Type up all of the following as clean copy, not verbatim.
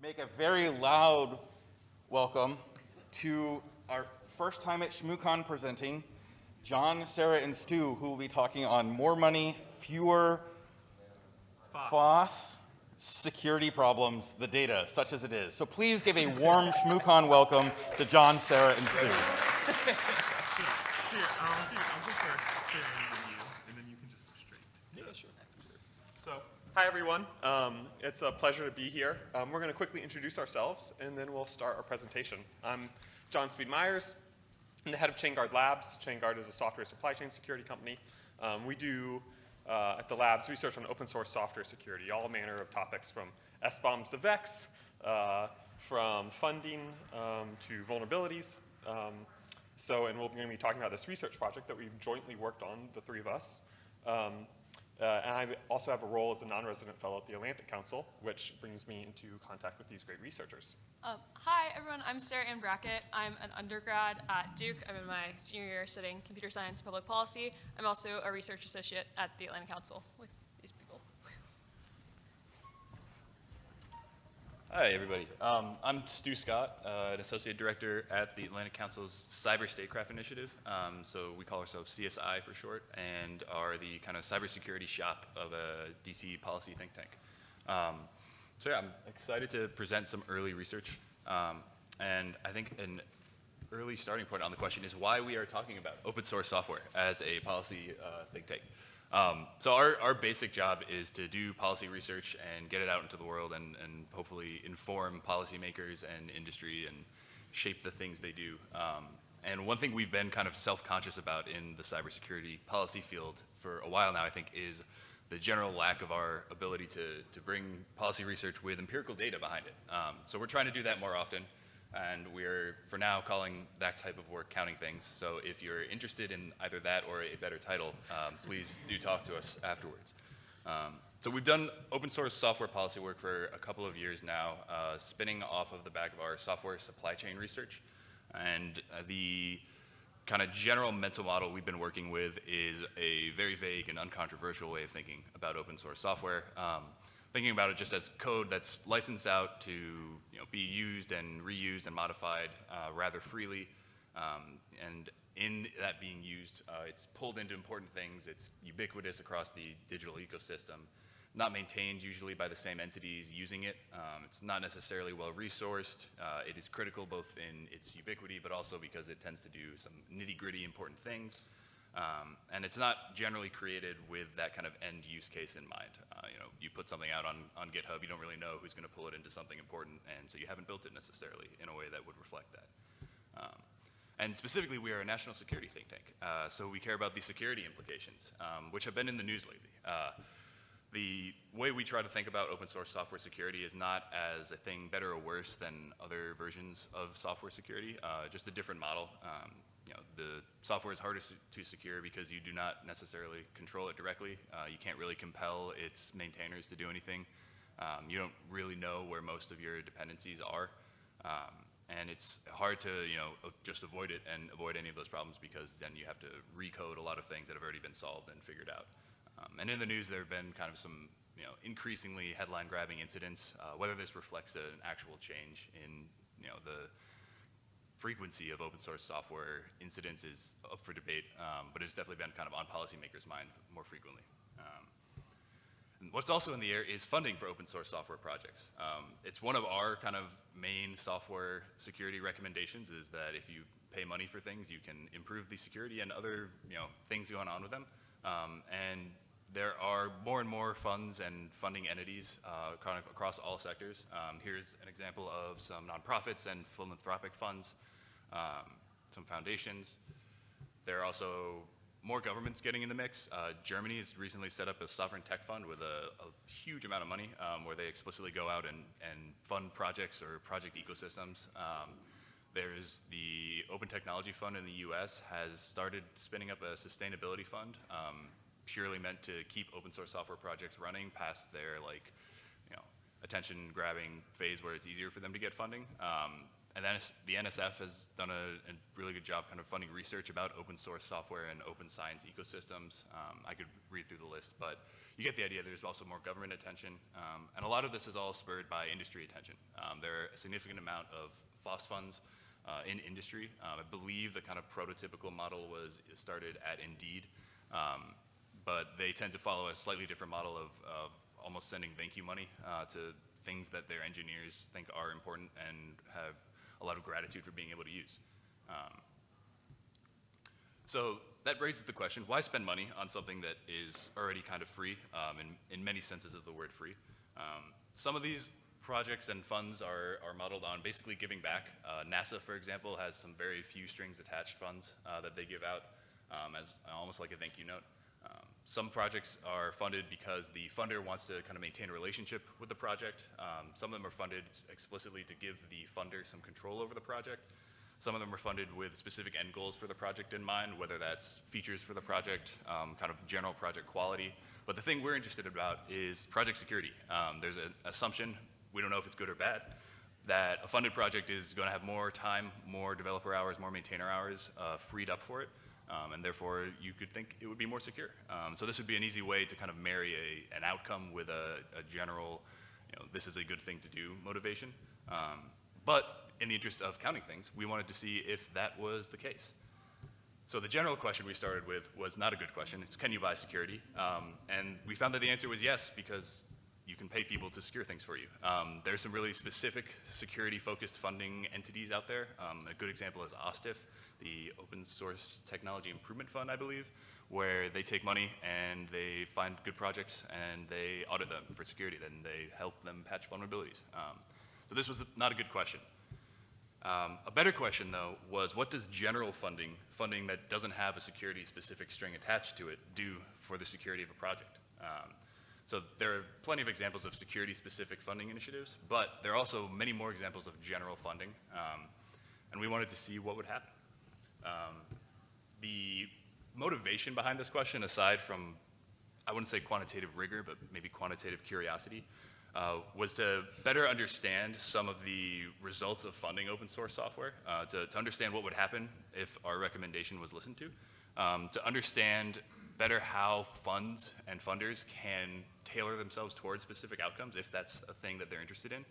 make a very loud welcome to our first time at ShmooCon presenting, John, Sarah, and Stu, who will be talking on more money, fewer FOSS, security problems, the data, such as it is. So please give a warm ShmooCon welcome to John, Sarah, and Stu. Here, I'll go first, Sarah, and then you can just go straight. Yeah, sure. So, hi everyone. It's a pleasure to be here. We're going to quickly introduce ourselves, and then we'll start our presentation. I'm John JohnMeyers. I'm the head of ChainGuard Labs. ChainGuard is a software supply chain security company. We do, at the labs, research on open source software security, all manner of topics from SBOMs to VEX, from funding to vulnerabilities. And we're going to be talking about this research project that we've jointly worked on, the three of us. And I also have a role as a non-resident fellow at the Atlantic Council, which brings me into contact with these great researchers. Hi, everyone. I'm SaraBrackett. I'm an undergrad at Duke. I'm in my senior year studying computer science and public policy. I'm also a research associate at the Atlantic Council with these people. Hi, everybody. I'm StewartScott, an associate director at the Atlantic Council's Cyber Statecraft Initiative. So we call ourselves CSI for short, and are the kind of cybersecurity shop of a DC policy think tank. So yeah, I'm excited to present some early research. And I think an early starting point on the question is why we are talking about open source software as a policy think tank. So our basic job is to do policy research and get it out into the world and hopefully inform policymakers and industry and shape the things they do. And one thing we've been kind of self-conscious about in the cybersecurity policy field for a while now, I think, is the general lack of our ability to bring policy research with empirical data behind it. So we're trying to do that more often. And we're, for now, calling that type of work counting things. So if you're interested in either that or a better title, please do talk to us afterwards. So we've done open source software policy work for a couple of years now, spinning off of the back of our software supply chain research. And the kind of general mental model we've been working with is a very vague and uncontroversial way of thinking about open source software. Thinking about it just as code that's licensed out to be used and reused and modified rather freely. And in that being used, it's pulled into important things. It's ubiquitous across the digital ecosystem, not maintained usually by the same entities using it. It's not necessarily well resourced. It is critical both in its ubiquity, but also because it tends to do some nitty-gritty important things. And it's not generally created with that kind of end use case in mind. You put something out on GitHub, you don't really know who's going to pull it into something important, and so you haven't built it necessarily in a way that would reflect that. And specifically, we are a national security think tank, so we care about the security implications, which have been in the news lately. The way we try to think about open source software security is not as a thing better or worse than other versions of software security, just a different model. The software is harder to secure because you do not necessarily control it directly. You can't really compel its maintainers to do anything. You don't really know where most of your dependencies are. And it's hard to just avoid it and avoid any of those problems because then you have to recode a lot of things that have already been solved and figured out. And in the news there have been kind of some increasingly headline-grabbing incidents. Whether this reflects an actual change in the frequency of open source software incidents is up for debate, but it's definitely been kind of on policymakers' mind more frequently. And what's also in the air is funding for open source software projects. It's one of our kind of main software security recommendations is that if you pay money for things, you can improve the security and other things going on with them. And there are more and more funds and funding entities kind of across all sectors. Here's an example of some nonprofits and philanthropic funds. Some foundations. There are also more governments getting in the mix. Germany has recently set up a sovereign tech fund with a huge amount of money where they explicitly go out and fund projects or project ecosystems. There's the Open Technology Fund in the US has started spinning up a sustainability fund purely meant to keep open source software projects running past their attention grabbing phase where it's easier for them to get funding. And then the NSF has done a really good job kind of funding research about open source software and open science ecosystems. I could read through the list, but you get the idea. There's also more government attention. And a lot of this is all spurred by industry attention. There are a significant amount of FOSS funds in industry. I believe the kind of prototypical model was started at Indeed, but they tend to follow a slightly different model of almost sending thank you money to things that their engineers think are important and have a lot of gratitude for being able to use. So that raises the question, why spend money on something that is already kind of free, in many senses of the word free? Some of these projects and funds are modeled on basically giving back. NASA, for example, has some very few strings attached funds that they give out as almost like a thank you note. Some projects are funded because the funder wants to kind of maintain a relationship with the project. Some of them are funded explicitly to give the funder some control over the project. Some of them are funded with specific end goals for the project in mind, whether that's features for the project, kind of general project quality. But the thing we're interested about is project security. There's an assumption, we don't know if it's good or bad, that a funded project is going to have more time, more developer hours, more maintainer hours freed up for it. And therefore, you could think it would be more secure. So this would be an easy way to kind of marry an outcome with a general, this is a good thing to do motivation. But in the interest of counting things, we wanted to see if that was the case. So the general question we started with was not a good question. It's, can you buy security? And we found that the answer was yes, because you can pay people to secure things for you. There's some really specific security-focused funding entities out there. A good example is OSTIF, the Open Source Technology Improvement Fund, I believe, where they take money and they find good projects and they audit them for security, then they help them patch vulnerabilities. So this was not a good question. A better question, though, was what does general funding that doesn't have a security-specific string attached to it, do for the security of a project? So there are plenty of examples of security-specific funding initiatives, but there are also many more examples of general funding, and we wanted to see what would happen. The motivation behind this question, aside from, I wouldn't say quantitative rigor, but maybe quantitative curiosity, was to better understand some of the results of funding open source software, to understand what would happen if our recommendation was listened to understand better how funds and funders can tailor themselves towards specific outcomes if that's a thing that they're interested in,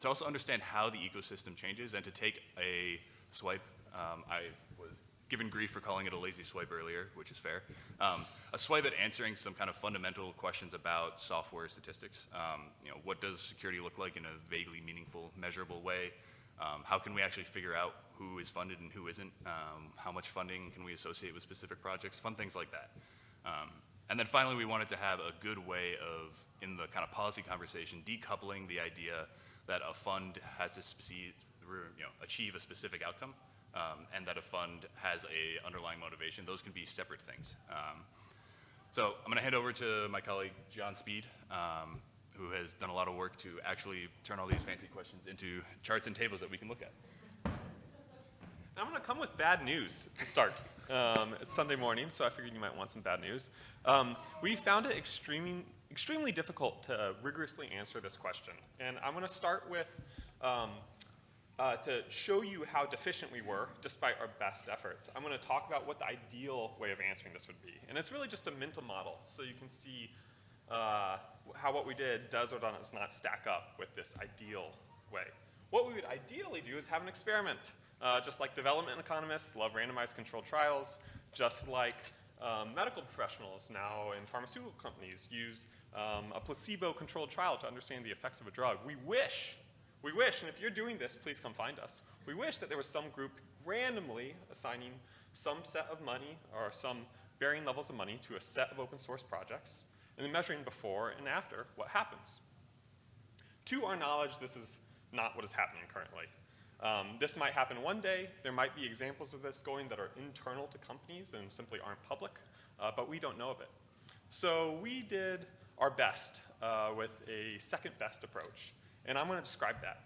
to also understand how the ecosystem changes and to take a swipe. I was given grief for calling it a lazy swipe earlier, which is fair. A swipe at answering some kind of fundamental questions about software statistics. What does security look like in a vaguely meaningful, measurable way? How can we actually figure out who is funded and who isn't? How much funding can we associate with specific projects? Fun things like that. And then finally, we wanted to have a good way of, in the kind of policy conversation, decoupling the idea that a fund has to achieve a specific outcome, and that a fund has a underlying motivation. Those can be separate things. So I'm going to hand over to my colleague, John Speed, who has done a lot of work to actually turn all these fancy questions into charts and tables that we can look at. I'm going to come with bad news to start. It's Sunday morning, so I figured you might want some bad news. We found it extremely difficult to rigorously answer this question. And I'm going to start with, to show you how deficient we were despite our best efforts. I'm going to talk about what the ideal way of answering this would be. And it's really just a mental model, so you can see how what we did does or does not stack up with this ideal way. What we would ideally do is have an experiment. Just like development economists love randomized controlled trials, just like medical professionals now in pharmaceutical companies use a placebo-controlled trial to understand the effects of a drug. We wish, and if you're doing this, please come find us. We wish that there was some group randomly assigning some set of money or some varying levels of money to a set of open source projects, and then measuring before and after what happens. To our knowledge, this is not what is happening currently. This might happen one day. There might be examples of this going that are internal to companies and simply aren't public, but we don't know of it. So we did our best with a second best approach, and I'm going to describe that.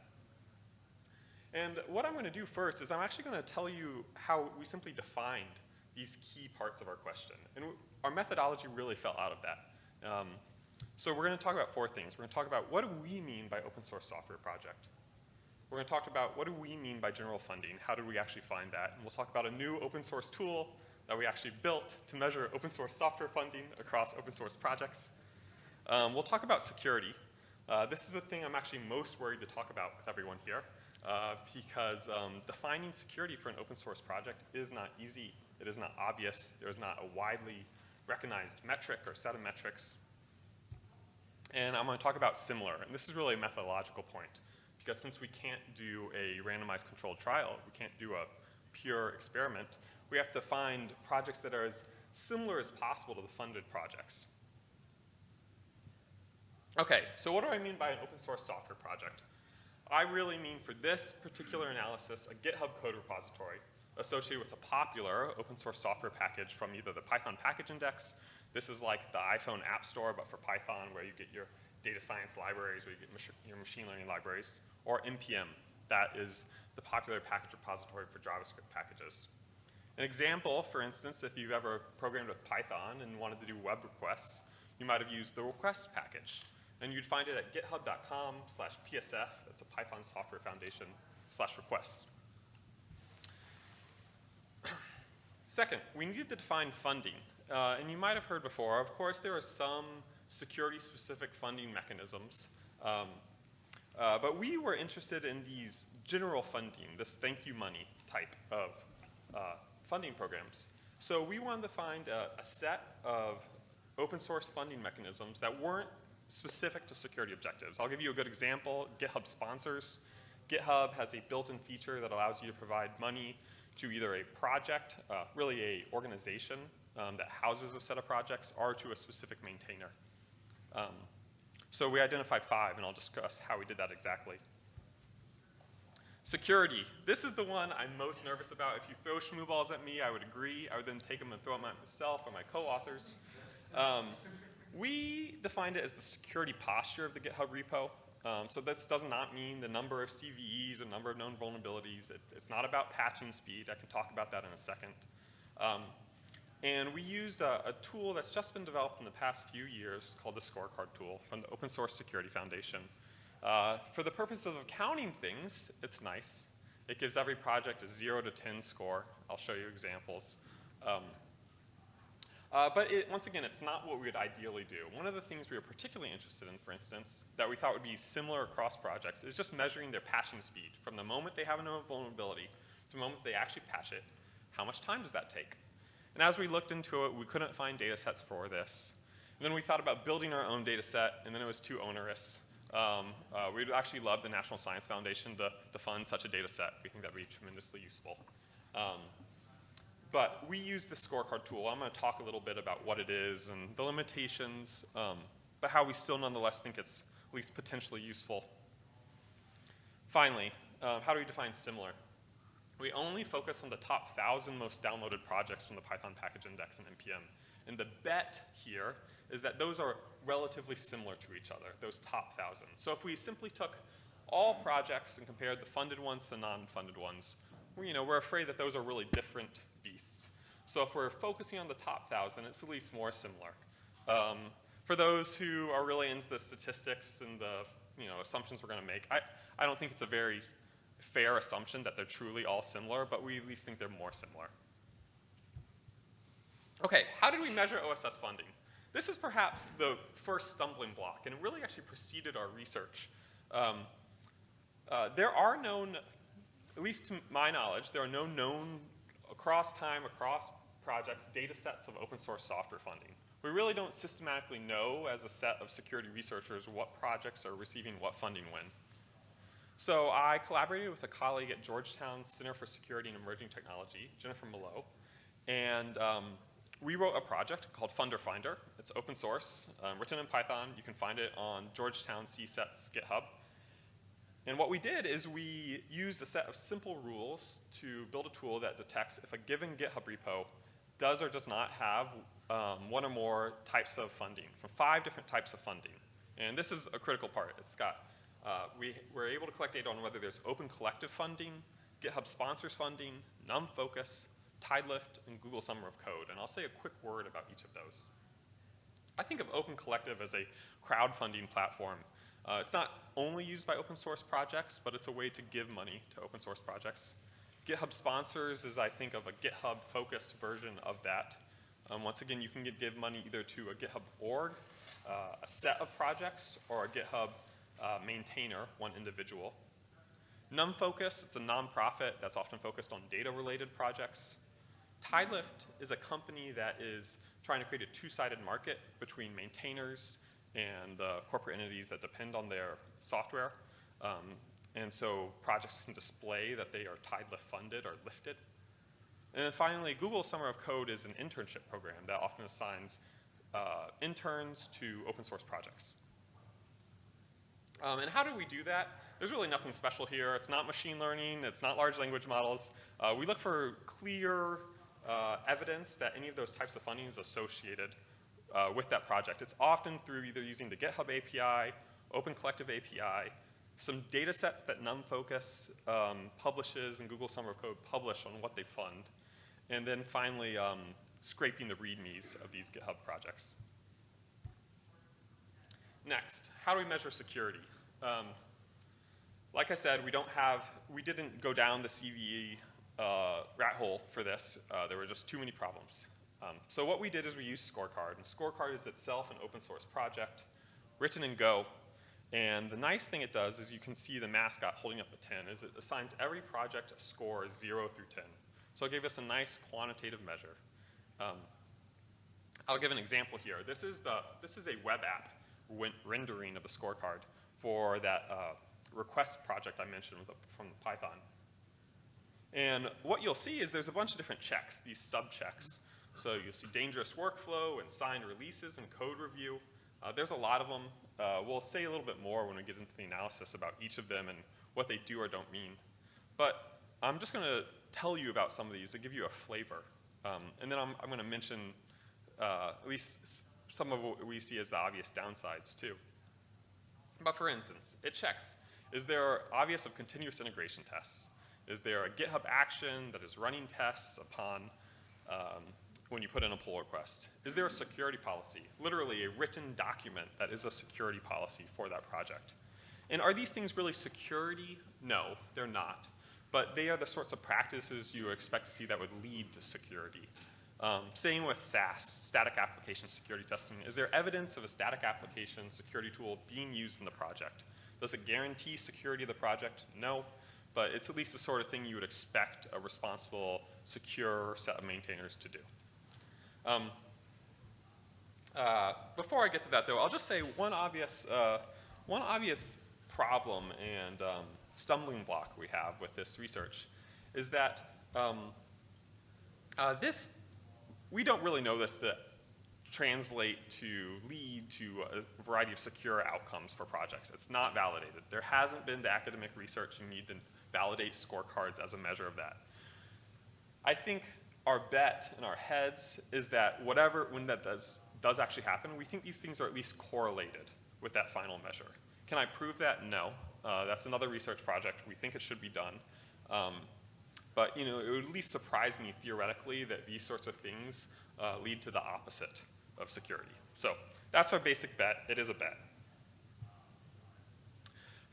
And what I'm going to do first is I'm actually going to tell you how we simply defined these key parts of our question. And our methodology really fell out of that. So we're going to talk about four things. We're going to talk about what do we mean by open source software project? We're going to talk about what do we mean by general funding, how did we actually find that, and we'll talk about a new open source tool that we actually built to measure open source software funding across open source projects. We'll talk about security. This is the thing I'm actually most worried to talk about with everyone here, because defining security for an open source project is not easy. It is not obvious. There's not a widely recognized metric or set of metrics. And I'm going to talk about similar, and this is really a methodological point, because since we can't do a randomized controlled trial, we can't do a pure experiment, we have to find projects that are as similar as possible to the funded projects. Okay, so what do I mean by an open source software project? I really mean for this particular analysis a GitHub code repository associated with a popular open source software package from either the Python package index. This is like the iPhone App Store, but for Python, where you get your data science libraries, where you get your machine learning libraries, or NPM. That is the popular package repository for JavaScript packages. An example, for instance, if you've ever programmed with Python and wanted to do web requests, you might have used the requests package. And you'd find it at github.com/psf, that's a Python Software Foundation /requests. Second, we needed to define funding. And you might have heard before, of course, there are some security-specific funding mechanisms. But we were interested in these general funding, this thank you money type of funding programs. So we wanted to find a set of open source funding mechanisms that weren't specific to security objectives. I'll give you a good example, GitHub sponsors. GitHub has a built-in feature that allows you to provide money to either a project, really a organization that houses a set of projects, or to a specific maintainer. So we identified 5, and I'll discuss how we did that exactly. Security. This is the one I'm most nervous about. If you throw shmooballs at me, I would agree. I would then take them and throw them at myself or my co-authors. We defined it as the security posture of the GitHub repo. So this does not mean the number of CVEs or number of known vulnerabilities. It's not about patching speed. I can talk about that in a second. And we used a tool that's just been developed in the past few years called the scorecard tool from the Open Source Security Foundation. For the purpose of counting things, it's nice. It gives every project a 0 to 10 score. I'll show you examples. But once again, it's not what we would ideally do. One of the things we were particularly interested in, for instance, that we thought would be similar across projects is just measuring their patching speed. From the moment they have a known vulnerability to the moment they actually patch it, how much time does that take? And as we looked into it, we couldn't find data sets for this. And then we thought about building our own data set, and then it was too onerous. We'd actually love the National Science Foundation to fund such a data set. We think that would be tremendously useful. But we use the scorecard tool. I'm going to talk a little bit about what it is and the limitations, but how we still nonetheless think it's at least potentially useful. Finally, how do we define similar? We only focus on the top 1,000 most downloaded projects from the Python package index and NPM. And the bet here is that those are relatively similar to each other, those top 1,000. So if we simply took all projects and compared the funded ones to the non-funded ones, we're afraid that those are really different beasts. So if we're focusing on the top 1,000, it's at least more similar. For those who are really into the statistics and the assumptions we're going to make, I don't think it's a very fair assumption that they're truly all similar, but we at least think they're more similar. Okay, how did we measure OSS funding? This is perhaps the first stumbling block, and it really actually preceded our research. There are known, at least to my knowledge, there are no known across time, across projects, data sets of open source software funding. We really don't systematically know as a set of security researchers what projects are receiving what funding when. So I collaborated with a colleague at Georgetown's Center for Security and Emerging Technology, Jennifer Malot, and we wrote a project called Funder Finder. It's open source, written in Python. You can find it on Georgetown CSET's GitHub. And what we did is we used a set of simple rules to build a tool that detects if a given GitHub repo does or does not have one or more types of funding, from 5 different types of funding. And this is a critical part. It's got, we're able to collect data on whether there's open collective funding, GitHub sponsors funding, num-focus, Tidelift, and Google Summer of Code. And I'll say a quick word about each of those. I think of Open Collective as a crowdfunding platform It's not only used by open source projects, but it's a way to give money to open source projects. GitHub Sponsors is, I think, of a GitHub-focused version of that. Once again, you can give money either to a GitHub org, a set of projects, or a GitHub maintainer, one individual. NumFocus, it's a nonprofit that's often focused on data-related projects. Tidelift is a company that is trying to create a two-sided market between maintainers and corporate entities that depend on their software. And so projects can display that they are Tidelift funded or lifted. And then finally, Google Summer of Code is an internship program that often assigns interns to open source projects. And how do we do that? There's really nothing special here. It's not machine learning. It's not large language models. We look for clear evidence that any of those types of funding is associated with that project. It's often through either using the GitHub API, Open Collective API, some data sets that NumFocus publishes and Google Summer of Code publish on what they fund, and then finally scraping the READMEs of these GitHub projects. Next, how do we measure security? Like I said, we didn't go down the CVE rat hole for this. There were just too many problems. So what we did is we used ScoreCard, and ScoreCard is itself an open source project written in Go. And the nice thing it does is you can see the mascot holding up the 10 is it assigns every project a score 0 through 10. So it gave us a nice quantitative measure. I'll give an example here. This is a web app rendering of the ScoreCard for that request project I mentioned from Python. And what you'll see is there's a bunch of different checks, these sub-checks. So you'll see dangerous workflow and signed releases and code review. There's a lot of them. We'll say a little bit more when we get into the analysis about each of them and what they do or don't mean. But I'm just going to tell you about some of these to give you a flavor. And then I'm going to mention at least some of what we see as the obvious downsides too. But for instance, it checks, is there obvious of continuous integration tests? Is there a GitHub action that is running tests upon when you put in a pull request? Is there a security policy, literally a written document that is a security policy for that project? And are these things really security? No, they're not. But they are the sorts of practices you expect to see that would lead to security. Same with SAS, static application security testing. Is there evidence of a static application security tool being used in the project? Does it guarantee security of the project? No, but it's at least the sort of thing you would expect a responsible, secure set of maintainers to do. Before I get to that, though, I'll just say one obvious problem and stumbling block we have with this research is that we don't really know this to translate to lead to a variety of secure outcomes for projects. It's not validated. There hasn't been the academic research you need to validate scorecards as a measure of that. I think our bet in our heads is that when that does actually happen, we think these things are at least correlated with that final measure. Can I prove that? No. That's another research project. We think it should be done. But it would at least surprise me theoretically that these sorts of things lead to the opposite of security. So that's our basic bet. It is a bet.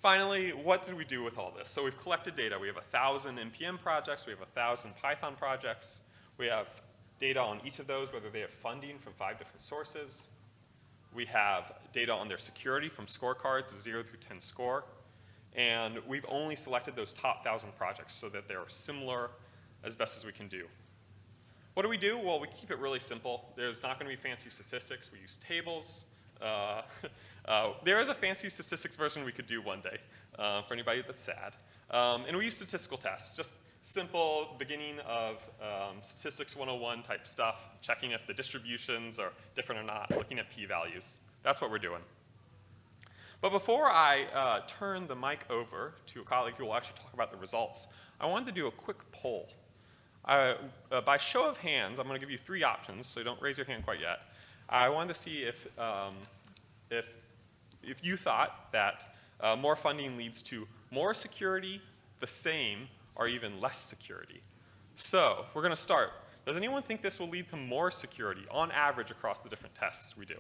Finally, what did we do with all this? So we've collected data. We have 1,000 NPM projects. We have 1,000 Python projects. We have data on each of those, whether they have funding from 5 different sources. We have data on their security from scorecards, a 0 through 10 score. And we've only selected those top 1,000 projects so that they're similar as best as we can do. What do? Well, we keep it really simple. There's not going to be fancy statistics. We use tables. There is a fancy statistics version we could do one day for anybody that's sad. And we use statistical tests, just simple beginning of statistics 101 type stuff, checking if the distributions are different or not, looking at p-values. That's what we're doing. But before I turn the mic over to a colleague who will actually talk about the results, I wanted to do a quick poll. By show of hands, I'm going to give you 3 options, so don't raise your hand quite yet. I wanted to see if you thought that more funding leads to more security, the same, or even less security. So we're going to start. Does anyone think this will lead to more security on average across the different tests we do?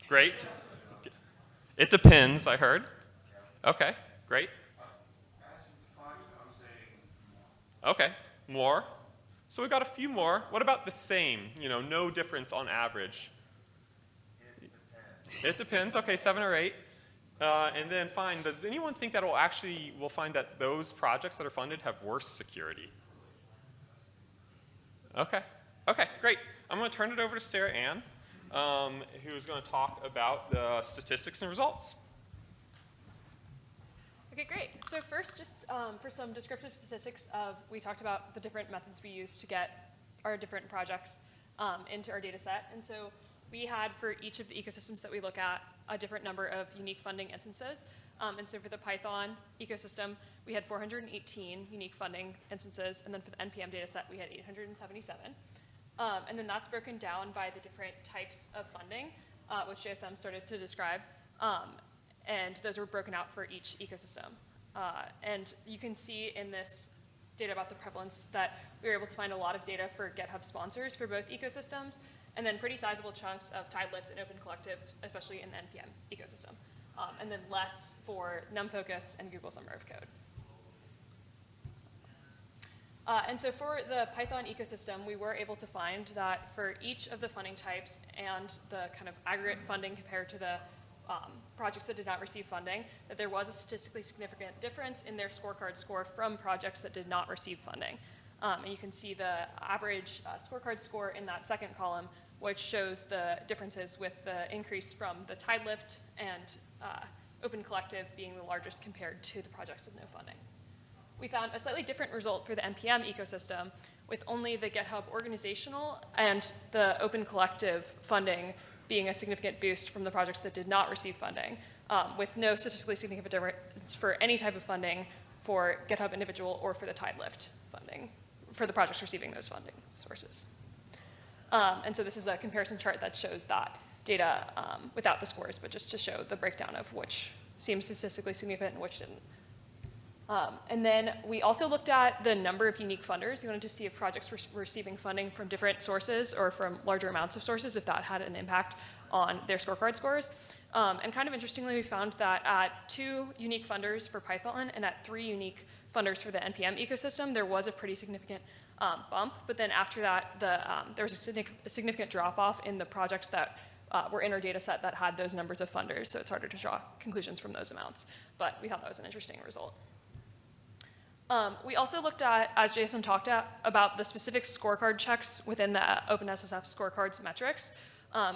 Great. It depends, I heard. Okay, great. Okay, more. So we got a few more. What about the same? You know, no difference on average. It depends. Okay, 7 or 8. And then fine, does anyone think that we'll find that those projects that are funded have worse security? Okay, okay, great. I'm going to turn it over to Sarah Ann, who's going to talk about the statistics and results. Okay, great. So first, just for some descriptive statistics we talked about the different methods we use to get our different projects into our data set. And so we had, for each of the ecosystems that we look at, a different number of unique funding instances. And so for the Python ecosystem, we had 418 unique funding instances. And then for the NPM data set, we had 877. And then that's broken down by the different types of funding, which JSM started to describe. And those were broken out for each ecosystem. And you can see in this data about the prevalence that we were able to find a lot of data for GitHub sponsors for both ecosystems, and then pretty sizable chunks of TideLift and Open Collective, especially in the NPM ecosystem, and then less for NumFocus and Google Summer of Code. And so for the Python ecosystem, we were able to find that for each of the funding types and the kind of aggregate funding compared to the projects that did not receive funding, that there was a statistically significant difference in their scorecard score from projects that did not receive funding. And you can see the average scorecard score in that second column, which shows the differences with the increase from the TideLift and Open Collective being the largest compared to the projects with no funding. We found a slightly different result for the NPM ecosystem, with only the GitHub organizational and the Open Collective funding being a significant boost from the projects that did not receive funding, with no statistically significant difference for any type of funding for GitHub individual or for the TideLift funding, for the projects receiving those funding sources. And so this is a comparison chart that shows that data without the scores, but just to show the breakdown of which seemed statistically significant and which didn't. And then we also looked at the number of unique funders. We wanted to see if projects were receiving funding from different sources or from larger amounts of sources, if that had an impact on their scorecard scores. And kind of interestingly, we found that at 2 unique funders for Python and at 3 unique funders for the NPM ecosystem, there was a pretty significant bump. But then after that, there was a significant drop-off in the projects that were in our data set that had those numbers of funders. So it's harder to draw conclusions from those amounts. But we thought that was an interesting result. We also looked at, as Jason talked about the specific scorecard checks within the OpenSSF scorecards metrics.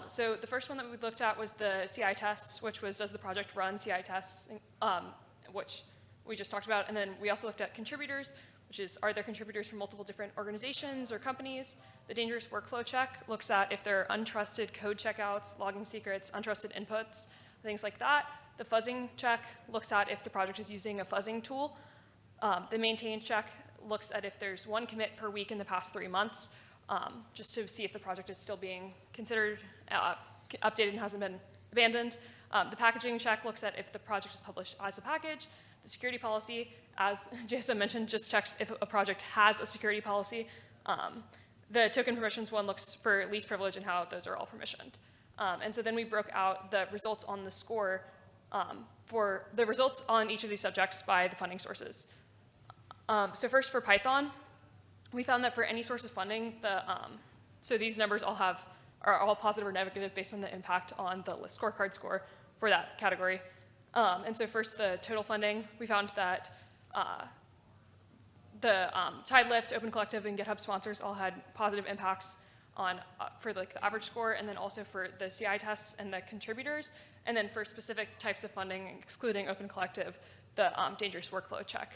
So the first one that we looked at was the CI tests, which was does the project run CI tests, which we just talked about. And then we also looked at contributors, which is are there contributors from multiple different organizations or companies. The dangerous workflow check looks at if there are untrusted code checkouts, logging secrets, untrusted inputs, things like that. The fuzzing check looks at if the project is using a fuzzing tool. The maintain check looks at if there's 1 commit per week in the past 3 months, just to see if the project is still being considered, updated and hasn't been abandoned. The packaging check looks at if the project is published as a package. The security policy, as Jason mentioned, just checks if a project has a security policy. The token permissions one looks for least privilege and how those are all permissioned. And so then we broke out the results on the score for the results on each of these subjects by the funding sources. So first for Python, we found that for any source of funding, so these numbers are all positive or negative based on the impact on the scorecard score for that category. And so first the total funding, we found that the TideLift, Open Collective, and GitHub sponsors all had positive impacts on for the average score, and then also for the CI tests and the contributors, and then for specific types of funding, excluding Open Collective, the dangerous workflow check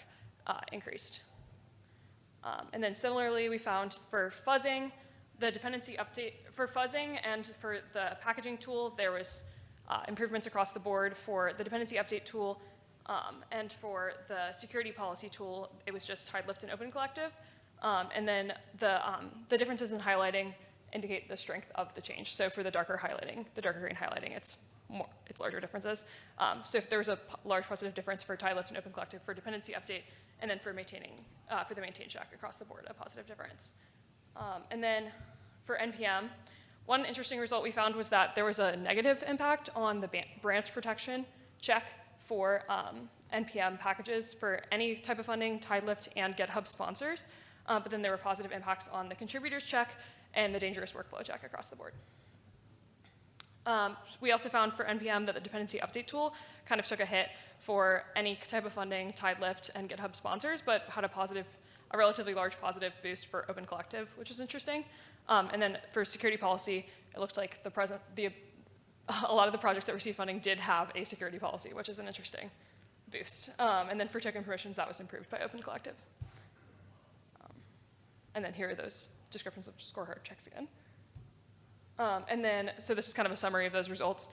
increased. And then similarly, we found for fuzzing, the dependency update for fuzzing and for the packaging tool, there was improvements across the board. For the dependency update tool and for the security policy tool, it was just TideLift and Open Collective. And then the differences in highlighting indicate the strength of the change. So for the darker green highlighting, it's larger differences. So if there was a large positive difference for TideLift and Open Collective for dependency update, and then for for the maintain check across the board, a positive difference. And then for NPM, one interesting result we found was that there was a negative impact on the branch protection check for NPM packages for any type of funding, TideLift, and GitHub sponsors. But then there were positive impacts on the contributors check and the dangerous workflow check across the board. We also found for NPM that the dependency update tool kind of took a hit for any type of funding, TideLift, and GitHub sponsors, but had a relatively large positive boost for Open Collective, which is interesting. And then for security policy, it looked like a lot of the projects that received funding did have a security policy, which is an interesting boost. And then for token permissions, that was improved by Open Collective. And then here are those descriptions of scorecard checks again. And then, so this is kind of a summary of those results,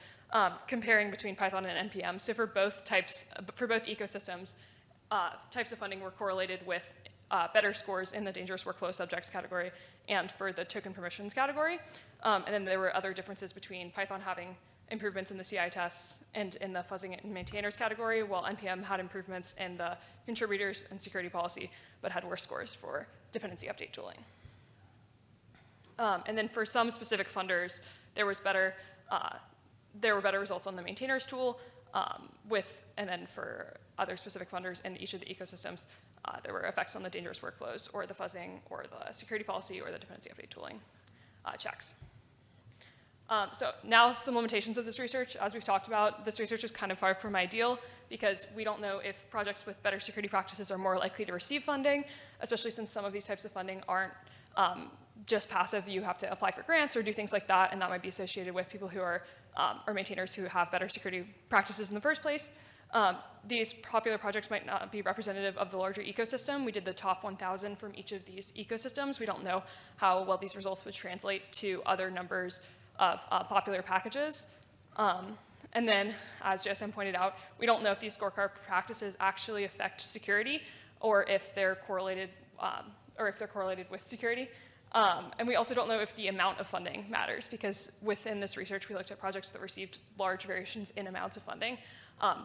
comparing between Python and NPM. So for both ecosystems, types of funding were correlated with better scores in the dangerous workflow subjects category and for the token permissions category. And then there were other differences between Python having improvements in the CI tests and in the fuzzing and maintainers category, while NPM had improvements in the contributors and security policy, but had worse scores for dependency update tooling. And then for some specific funders, there were better results on the maintainers tool, and then for other specific funders in each of the ecosystems, there were effects on the dangerous workflows or the fuzzing or the security policy or the dependency update tooling checks. So now some limitations of this research. As we've talked about, this research is kind of far from ideal because we don't know if projects with better security practices are more likely to receive funding, especially since some of these types of funding aren't just passive. You have to apply for grants or do things like that, and that might be associated with people who are, or maintainers who have better security practices in the first place. These popular projects might not be representative of the larger ecosystem. We did the top 1,000 from each of these ecosystems. We don't know how well these results would translate to other numbers of popular packages. And then, as JSM pointed out, we don't know if these scorecard practices actually affect security or if they're correlated with security. And we also don't know if the amount of funding matters, because within this research, we looked at projects that received large variations in amounts of funding.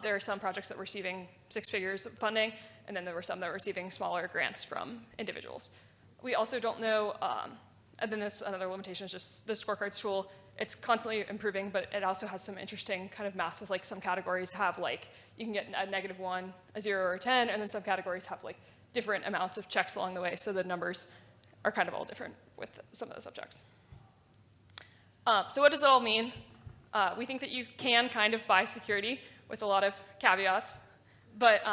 There are some projects that were receiving 6 figures of funding, and then there were some that were receiving smaller grants from individuals. We also don't know, and then another limitation is just the scorecards tool. It's constantly improving, but it also has some interesting kind of math with, like, some categories have, like, you can get a -1, a 0, or a 10, and then some categories have, like, different amounts of checks along the way, so the numbers are kind of all different with some of the subjects. So what does it all mean? We think that you can kind of buy security with a lot of caveats, but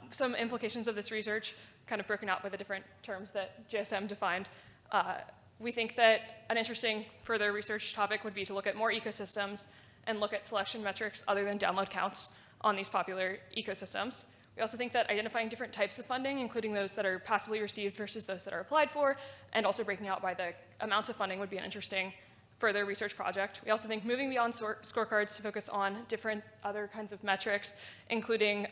some implications of this research, kind of broken out by the different terms that JSM defined. We think that an interesting further research topic would be to look at more ecosystems and look at selection metrics other than download counts on these popular ecosystems. We also think that identifying different types of funding, including those that are passively received versus those that are applied for, and also breaking out by the amounts of funding would be an interesting further research project. We also think moving beyond scorecards to focus on different other kinds of metrics, including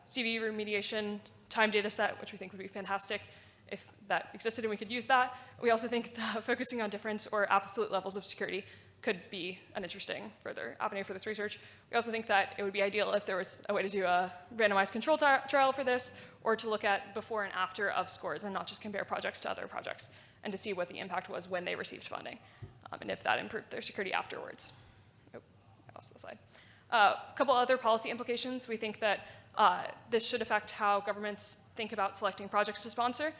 CV remediation time data set, which we think would be fantastic if that existed and we could use that. We also think that focusing on difference or absolute levels of security could be an interesting further avenue for this research. We also think that it would be ideal if there was a way to do a randomized control trial for this, or to look at before and after of scores and not just compare projects to other projects, and to see what the impact was when they received funding, and if that improved their security afterwards. Oh, I lost the slide. A couple other policy implications. We think that this should affect how governments think about selecting projects to sponsor,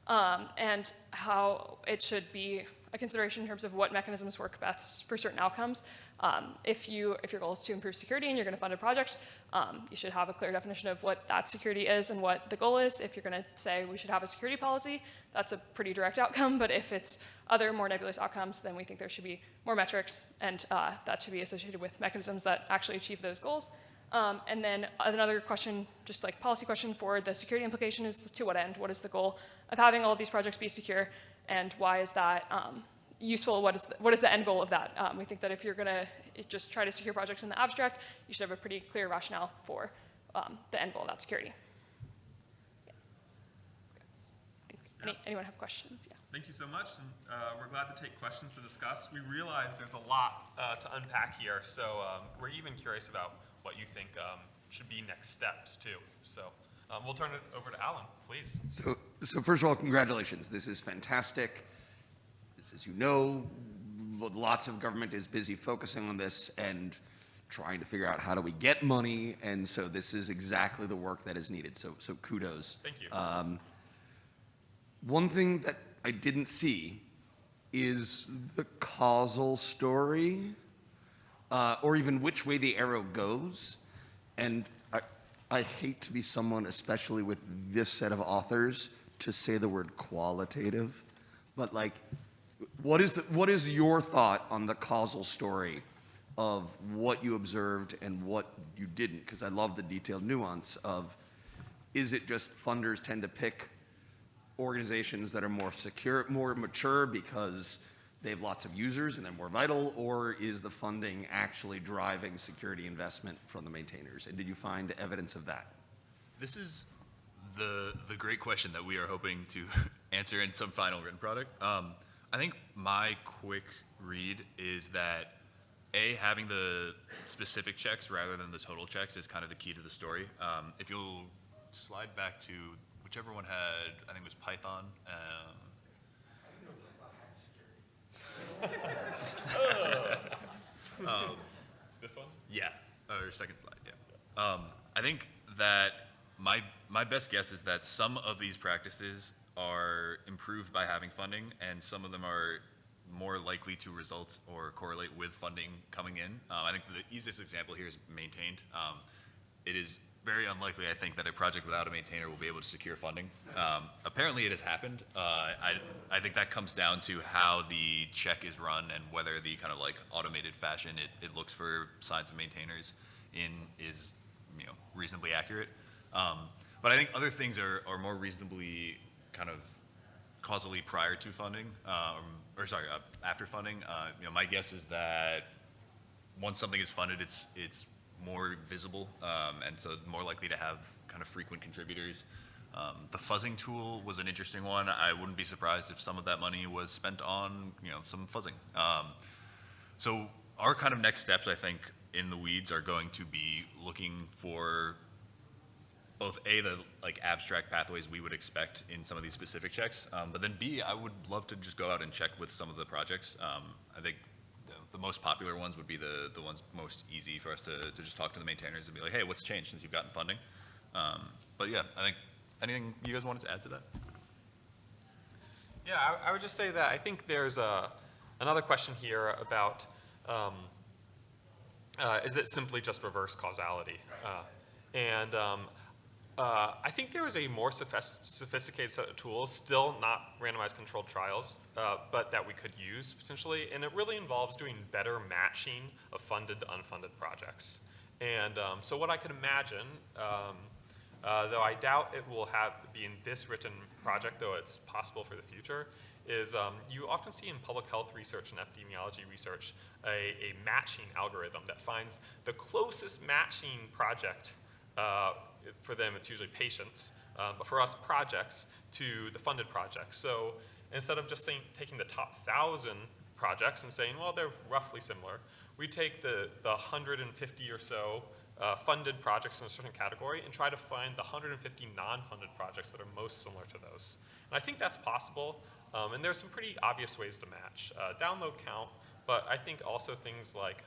and how it should be a consideration in terms of what mechanisms work best for certain outcomes. If your goal is to improve security and you're going to fund a project, you should have a clear definition of what that security is and what the goal is. If you're going to say we should have a security policy, that's a pretty direct outcome. But if it's other more nebulous outcomes, then we think there should be more metrics, and that should be associated with mechanisms that actually achieve those goals. And then another question, just like policy question for the security implication, is to what end? What is the goal of having all of these projects be secure, and why is that useful? What is the end goal of that? We think that if you're going to just try to secure projects in the abstract, you should have a pretty clear rationale for the end goal of that security. Yeah. Anyone have questions? Yeah. Thank you so much, and we're glad to take questions to discuss. We realize there's a lot to unpack here, so we're even curious about what you think should be next steps too. So we'll turn it over to Alan, please. So first of all, congratulations. This is fantastic. This, as you know, lots of government is busy focusing on this, and trying to figure out how do we get money, and so this is exactly the work that is needed. So kudos. Thank you. One thing that I didn't see is the causal story, or even which way the arrow goes. And I hate to be someone, especially with this set of authors, to say the word qualitative, but like, what is your thought on the causal story of what you observed and what you didn't? Because I love the detailed nuance of, is it just funders tend to pick organizations that are more secure, more mature because they have lots of users and they're more vital, or is the funding actually driving security investment from the maintainers? And did you find evidence of that? This is the great question that we are hoping to answer in some final written product. I think my quick read is that having the specific checks rather than the total checks is kind of the key to the story. If you'll slide back to whichever one had, I think it was Python. This one? Yeah, or second slide, yeah. I think that my best guess is that some of these practices are improved by having funding, and some of them are more likely to result or correlate with funding coming in. I think the easiest example here is maintained. It is very unlikely, I think, that a project without a maintainer will be able to secure funding. Apparently it has happened. I think that comes down to how the check is run and whether the kind of like automated fashion it looks for signs of maintainers is reasonably accurate. But I think other things are more reasonably kind of causally prior to funding, after funding. My guess is that once something is funded, it's more visible, and so more likely to have kind of frequent contributors. The fuzzing tool was an interesting one. I wouldn't be surprised if some of that money was spent on some fuzzing. So our kind of next steps, I think, in the weeds are going to be looking for both the like abstract pathways we would expect in some of these specific checks, but then B, I would love to just go out and check with some of the projects. I think the most popular ones would be the ones most easy for us to just talk to the maintainers and be like, hey, what's changed since you've gotten funding? But yeah, I think anything you guys wanted to add to that? Yeah, I would just say that I think there's another question here about is it simply just reverse causality? I think there is a more sophisticated set of tools, still not randomized controlled trials, but that we could use potentially, and it really involves doing better matching of funded to unfunded projects. And so what I could imagine, though I doubt it will be in this written project, though it's possible for the future, is you often see in public health research and epidemiology research a matching algorithm that finds the closest matching project. For them, it's usually patients, but for us, projects to the funded projects. So instead of just taking the top 1,000 projects and saying, well, they're roughly similar, we take the 150 or so funded projects in a certain category and try to find the 150 non-funded projects that are most similar to those. And I think that's possible, and there's some pretty obvious ways to match. Download count, but I think also things like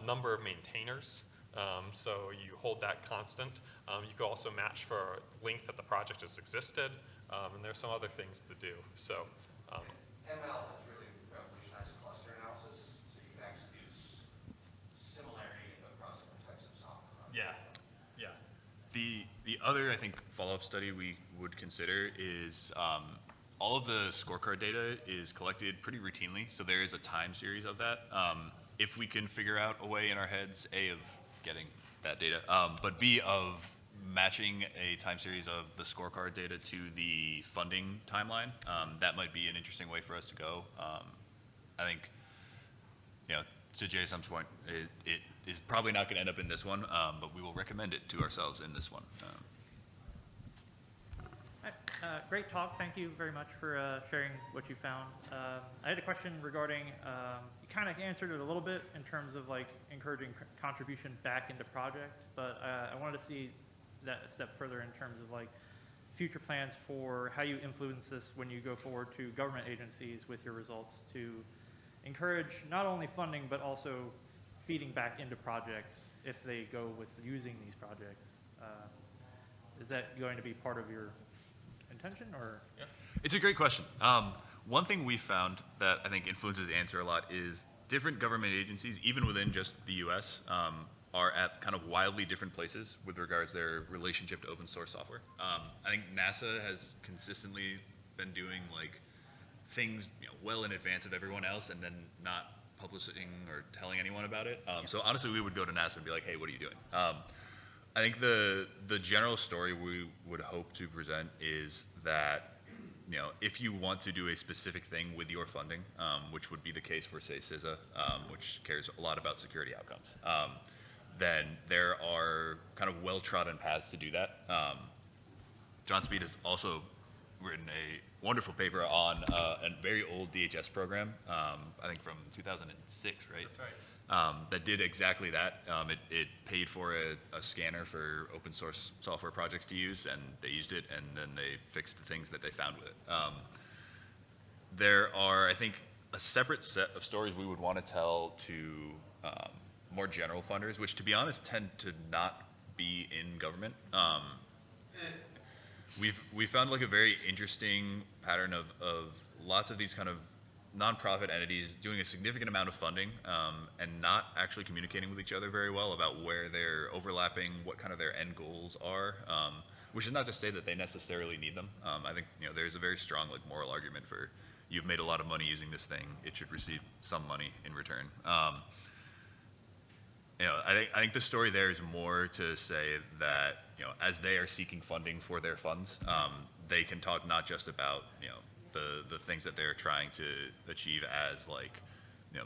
number of maintainers. So you hold that constant. You could also match for length that the project has existed, and there's some other things to do. So ML has really revolutionized cluster analysis, so you can actually use similarity across different types of software. yeah. The other, I think, follow-up study we would consider is all of the scorecard data is collected pretty routinely, so there is a time series of that. If we can figure out a way in our heads, A, of getting that data, but B, of matching a time series of the scorecard data to the funding timeline, that might be an interesting way for us to go. I think, to Jason's point, it is probably not going to end up in this one, but we will recommend it to ourselves in this one. Great talk. Thank you very much for sharing what you found. I had a question regarding, you kind of answered it a little bit in terms of like encouraging contribution back into projects, but I wanted to see that a step further in terms of like future plans for how you influence this when you go forward to government agencies with your results to encourage not only funding but also feeding back into projects if they go with using these projects. Is that going to be part of your intention, or? Yeah. It's a great question. One thing we found that I think influences the answer a lot is different government agencies, even within just the US, are at kind of wildly different places with regards to their relationship to open source software. I think NASA has consistently been doing like things well in advance of everyone else and then not publishing or telling anyone about it. So honestly, we would go to NASA and be like, hey, what are you doing? I think the general story we would hope to present is that if you want to do a specific thing with your funding, which would be the case for, say, CISA, which cares a lot about security outcomes, then there are kind of well-trodden paths to do that. John Speed has also written a wonderful paper on a very old DHS program, I think from 2006, right? That's right. That did exactly that. It paid for a scanner for open source software projects to use, and they used it, and then they fixed the things that they found with it. There are, I think, a separate set of stories we would want to tell to more general funders, which, to be honest, tend to not be in government. We've found like a very interesting pattern of lots of these kind of nonprofit entities doing a significant amount of funding and not actually communicating with each other very well about where they're overlapping, what kind of their end goals are, which is not to say that they necessarily need them. I think there's a very strong like moral argument for you've made a lot of money using this thing, it should receive some money in return. I think the story there is more to say that as they are seeking funding for their funds, they can talk not just about the things that they're trying to achieve as like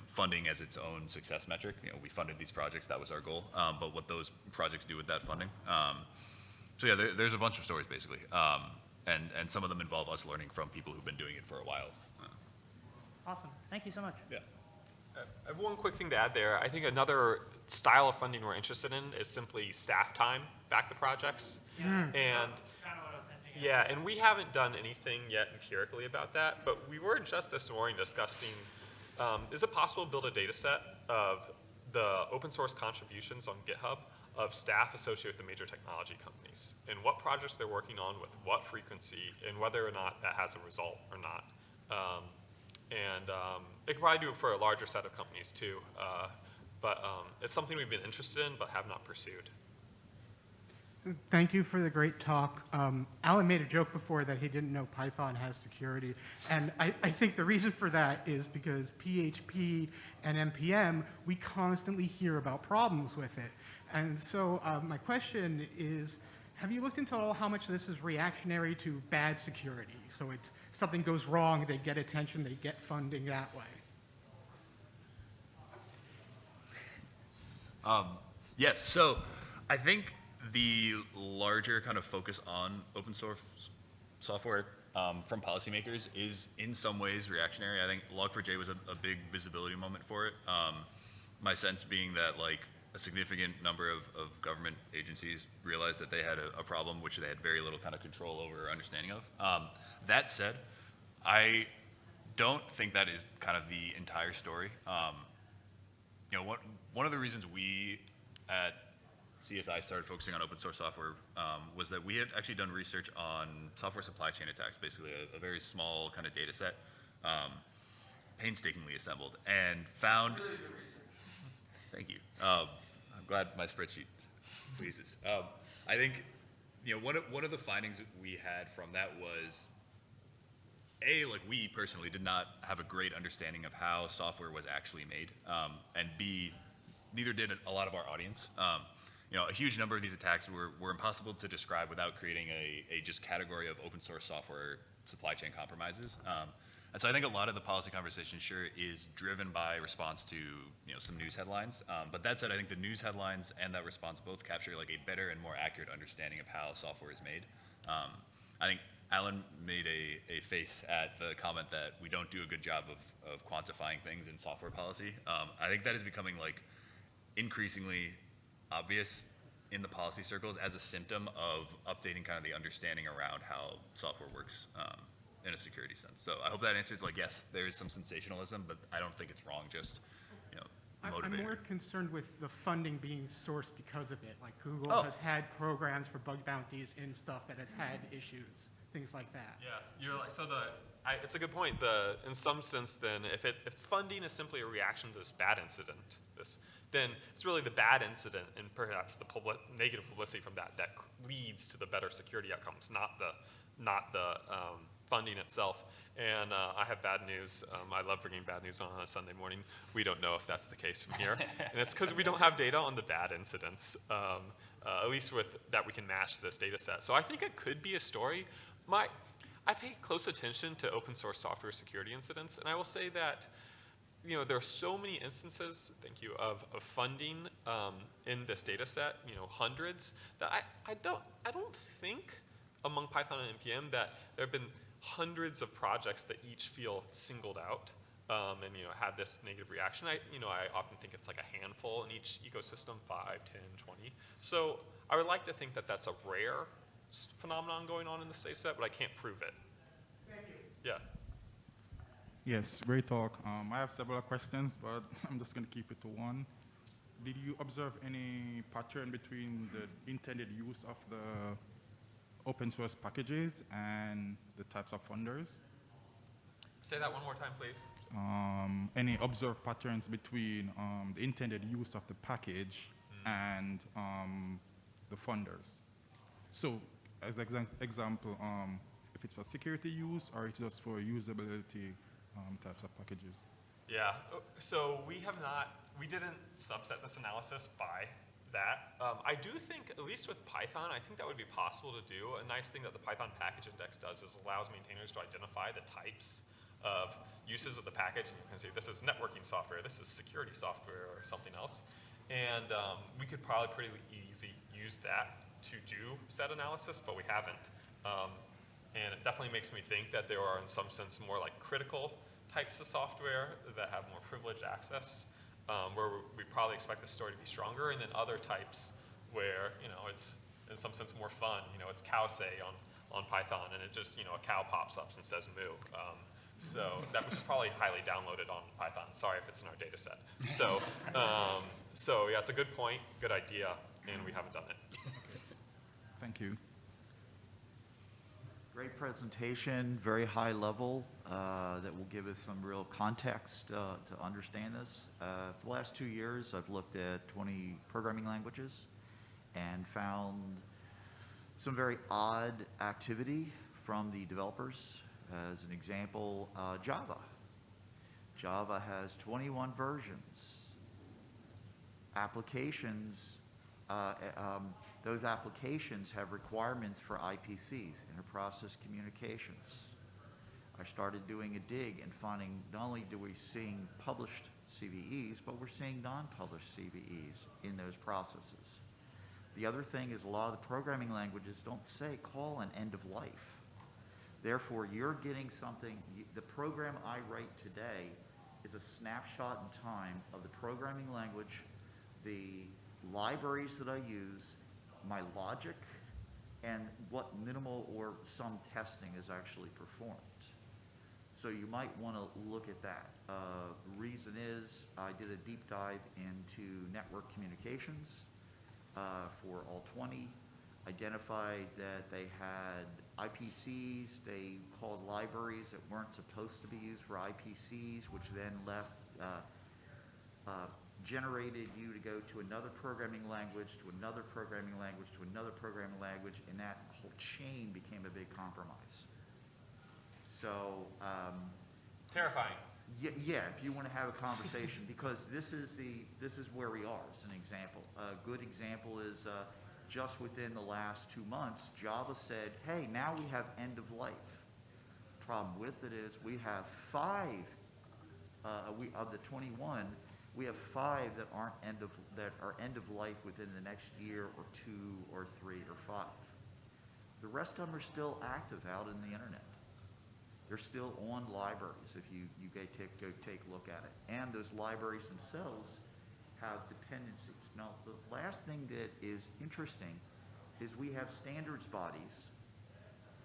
funding as its own success metric. We funded these projects, that was our goal, but what those projects do with that funding. So yeah, there's a bunch of stories basically, and some of them involve us learning from people who've been doing it for a while. Awesome. Thank you so much. Yeah. I have one quick thing to add there. I think another style of funding we're interested in is simply staff time back to projects. Yeah. And Kind of what I was thinking. yeah, and we haven't done anything yet empirically about that, but we were just this morning discussing, is it possible to build a data set of the open source contributions on GitHub of staff associated with the major technology companies and what projects they're working on with what frequency and whether or not that has a result or not. It could probably do it for a larger set of companies too, but it's something we've been interested in but have not pursued. Thank you for the great talk. Alan made a joke before that he didn't know Python has security, and I think the reason for that is because PHP and NPM, we constantly hear about problems with it. And so my question is, have you looked into how much this is reactionary to bad security? So it's something goes wrong, they get attention, they get funding that way. Yes, so I think the larger kind of focus on open source software from policymakers is in some ways reactionary. I think Log4j was a big visibility moment for it. My sense being that like a significant number of government agencies realized that they had a problem which they had very little kind of control over or understanding of. That said, I don't think that is kind of the entire story. One of the reasons we at CSI started focusing on open source software was that we had actually done research on software supply chain attacks, basically a very small kind of data set, painstakingly assembled, and found. Really good research. Thank you. I'm glad my spreadsheet pleases. I think one of the findings that we had from that was like we personally did not have a great understanding of how software was actually made, and B, neither did a lot of our audience. A huge number of these attacks were impossible to describe without creating a just category of open source software supply chain compromises. And so I think a lot of the policy conversation sure is driven by response to some news headlines. But that said, I think the news headlines and that response both capture like a better and more accurate understanding of how software is made. I think Alan made a face at the comment that we don't do a good job of quantifying things in software policy. I think that is becoming like increasingly obvious in the policy circles as a symptom of updating kind of the understanding around how software works in a security sense. So I hope that answers like, yes, there is some sensationalism, but I don't think it's wrong just I'm motivator. more concerned with the funding being sourced because of it. Like Google Oh. has had programs for bug bounties in stuff that has had issues, things like that. Yeah, you're like, so it's a good point. In some sense then, if funding is simply a reaction to this bad incident, then it's really the bad incident and perhaps the negative publicity from that leads to the better security outcomes, not the funding itself. And I have bad news. I love bringing bad news on a Sunday morning. We don't know if that's the case from here. And it's because we don't have data on the bad incidents, at least with that we can match this data set. So I think it could be a story. I pay close attention to open source software security incidents, and I will say that there are so many instances, thank you, of funding in this data set, hundreds, that I don't think among Python and NPM that there have been hundreds of projects that each feel singled out and have this negative reaction. I often think it's like a handful in each ecosystem, 5, 10, 20. So I would like to think that that's a rare phenomenon going on in the data set, but I can't prove it. Thank you. Yeah. Yes, great talk. I have several questions, but I'm just going to keep it to one. Did you observe any pattern between the intended use of the open source packages and the types of funders? Say that one more time, please. Any observed patterns between the intended use of the package and the funders? So, as example, if it's for security use or it's just for usability types of packages. Yeah, so we didn't subset this analysis by that. I do think, at least with Python, I think that would be possible to do. A nice thing that the Python package index does is allows maintainers to identify the types of uses of the package. And you can see this is networking software, this is security software, or something else. And we could probably pretty easy use that to do set analysis, but we haven't. And it definitely makes me think that there are, in some sense, more like critical types of software that have more privileged access, where we probably expect the story to be stronger, and then other types where it's in some sense more fun. It's cow say on Python, and it just a cow pops up and says moo. So that which is probably highly downloaded on Python. Sorry if it's in our data set. So so yeah, it's a good point, good idea, and we haven't done it. Thank you. Great presentation, very high level, that will give us some real context to understand this. For the last 2 years, I've looked at 20 programming languages and found some very odd activity from the developers. As an example, Java. Java has 21 versions. Applications, those applications have requirements for IPCs, interprocess communications. I started doing a dig and finding not only do we seeing published CVEs, but we're seeing non-published CVEs in those processes. The other thing is a lot of the programming languages don't say call an end of life. Therefore, you're getting something, the program I write today is a snapshot in time of the programming language, the libraries that I use, my logic, and what minimal or some testing is actually performed. So you might want to look at that. Reason is I did a deep dive into network communications for all 20, identified that they had IPCs, they called libraries that weren't supposed to be used for IPCs, which then left generated you to go to another programming language, to another programming language, to another programming language, and that whole chain became a big compromise. So, Terrifying. yeah, if you want to have a conversation, because this is where we are as an example. A good example is just within the last 2 months, Java said, hey, now we have end of life. Problem with it is we have 5 of the 21. We have 5 that are end of life within the next year or 2 or 3 or 5. The rest of them are still active out in the internet. They're still on libraries if you go take a look at it. And those libraries themselves have dependencies. Now, the last thing that is interesting is we have standards bodies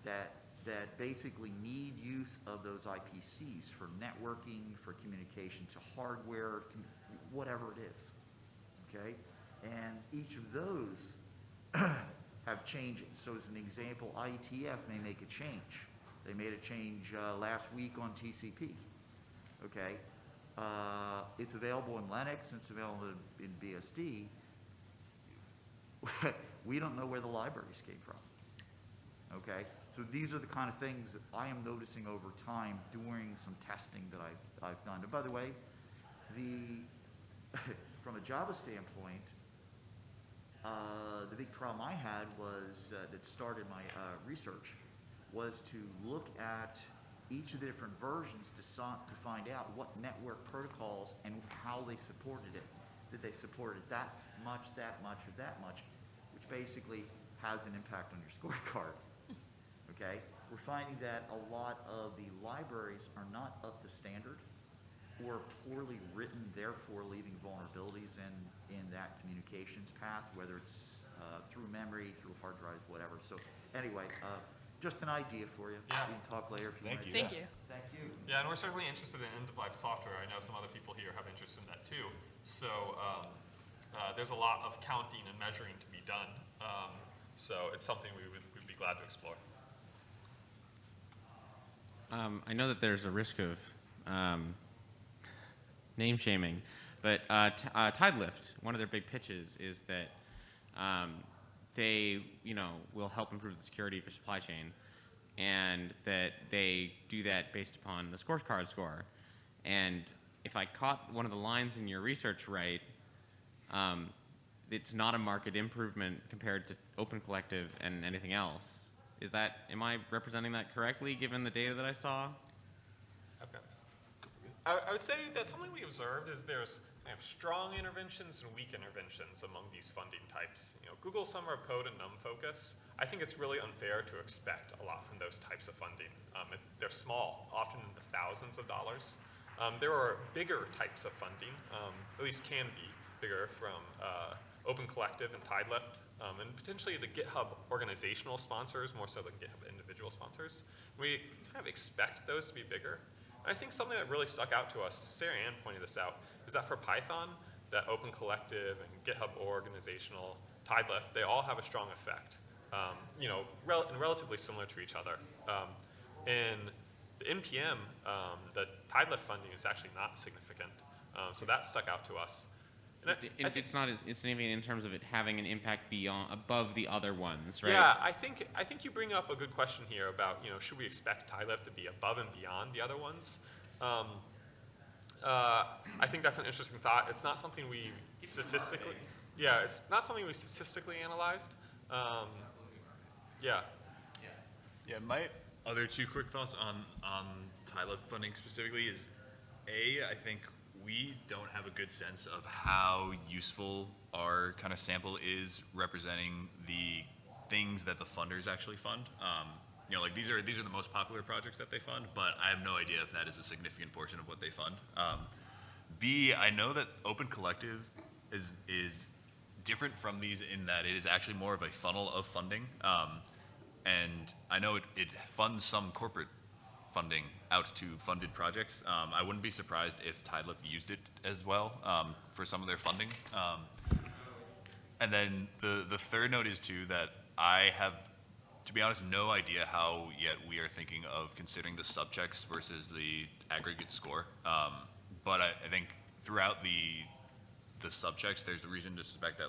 that that basically need use of those IPCs for networking, for communication to hardware, whatever it is, okay? And each of those have changes. So as an example, IETF may make a change. They made a change last week on TCP, okay? It's available in Linux, it's available in BSD. We don't know where the libraries came from, okay? So these are the kind of things that I am noticing over time doing some testing that I've done. And by the way, from a Java standpoint, the big problem I had was, that started my research, was to look at each of the different versions to find out what network protocols and how they supported it. Did they support it that much, or that much, which basically has an impact on your scorecard, okay? We're finding that a lot of the libraries are not up to standard or poorly written, therefore leaving vulnerabilities in that communications path, whether it's through memory, through hard drives, whatever. So anyway, just an idea for you. Yeah. We can talk later if you want to. Thank you. Thank you. Yeah, and we're certainly interested in end-of-life software. I know some other people here have interest in that too. So there's a lot of counting and measuring to be done. So it's something we'd be glad to explore. I know that there's a risk of name shaming, but Tidelift, one of their big pitches is that they, will help improve the security for supply chain, and that they do that based upon the scorecard score. And if I caught one of the lines in your research right, it's not a market improvement compared to Open Collective and anything else. Am I representing that correctly, given the data that I saw? I would say that something we observed is there's kind of strong interventions and weak interventions among these funding types. Google Summer of Code and NumFocus, I think it's really unfair to expect a lot from those types of funding. They're small, often in the thousands of dollars. There are bigger types of funding, at least can be bigger, from Open Collective and Tidelift, and potentially the GitHub organizational sponsors, more so than GitHub individual sponsors. We kind of expect those to be bigger. And I think something that really stuck out to us, Sarah Ann pointed this out, is that for Python, that Open Collective and GitHub organizational, Tidelift, they all have a strong effect, and relatively similar to each other. In the NPM, the Tidelift funding is actually not significant, so that stuck out to us. It's not significant in terms of it having an impact above the other ones, right? Yeah, I think you bring up a good question here about, should we expect Tidelift to be above and beyond the other ones? I think that's an interesting thought. It's not something we statistically, it's not something we statistically analyzed. Yeah, my other two quick thoughts on Tidelift funding specifically is, I think we don't have a good sense of how useful our kind of sample is representing the things that the funders actually fund. Like these are the most popular projects that they fund, but I have no idea if that is a significant portion of what they fund. B, I know that Open Collective is different from these in that it is actually more of a funnel of funding, and I know it funds some corporate funding out to funded projects. I wouldn't be surprised if Tidelift used it as well for some of their funding. And then the third note is too that I have, to be honest, no idea how yet we are thinking of considering the subchecks versus the aggregate score. But I think throughout the subchecks, there's a reason to suspect that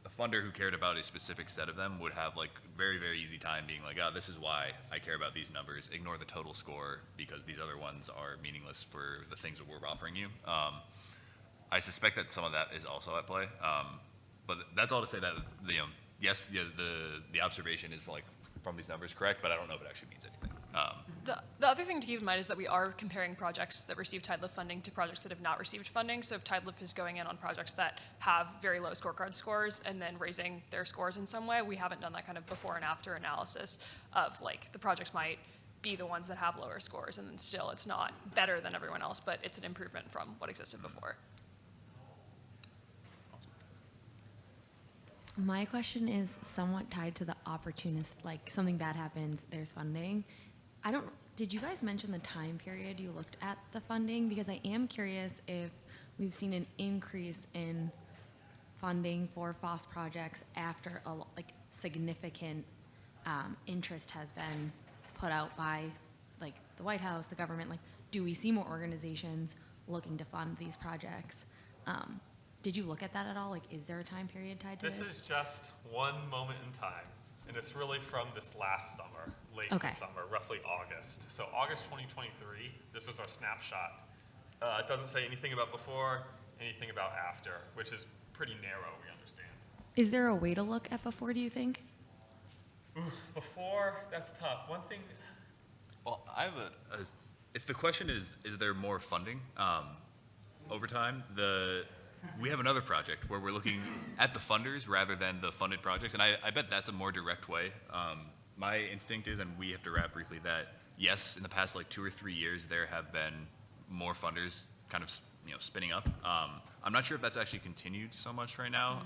a funder who cared about a specific set of them would have very, very easy time being like, this is why I care about these numbers. Ignore the total score because these other ones are meaningless for the things that we're offering you. I suspect that some of that is also at play. But that's all to say that yes, the observation is from these numbers correct, but I don't know if it actually means anything. The other thing to keep in mind is that we are comparing projects that receive Tidelift funding to projects that have not received funding. So if Tidelift is going in on projects that have very low scorecard scores and then raising their scores in some way, we haven't done that kind of before and after analysis of the projects might be the ones that have lower scores, and then still it's not better than everyone else, but it's an improvement from what existed before. My question is somewhat tied to the opportunist, like something bad happens, there's funding. Did you guys mention the time period you looked at the funding? Because I am curious if we've seen an increase in funding for FOSS projects after significant interest has been put out by like the White House, the government. Like, do we see more organizations looking to fund these projects? Did you look at that at all? Like, is there a time period tied to this? This is just one moment in time, and it's really from this last summer, late in the summer, roughly August. So August 2023, this was our snapshot. It doesn't say anything about before, anything about after, which is pretty narrow, we understand. Is there a way to look at before, do you think? Before, that's tough. One thing, Well, I have if the question is there more funding over time, we have another project where we're looking at the funders rather than the funded projects, and I bet that's a more direct way. My instinct is, and we have to wrap briefly, that yes, in the past like 2 or 3 years, there have been more funders kind of spinning up. I'm not sure if that's actually continued so much right now,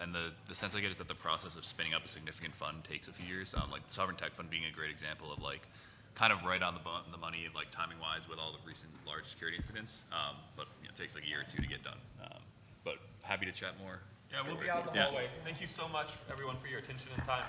and the sense I get is that the process of spinning up a significant fund takes a few years. Like the Sovereign Tech Fund being a great example of like kind of right on the money, like timing-wise, with all the recent large security incidents. But it takes like a year or two to get done. But happy to chat more. yeah, we'll be out in the hallway. Thank you so much, everyone, for your attention and time.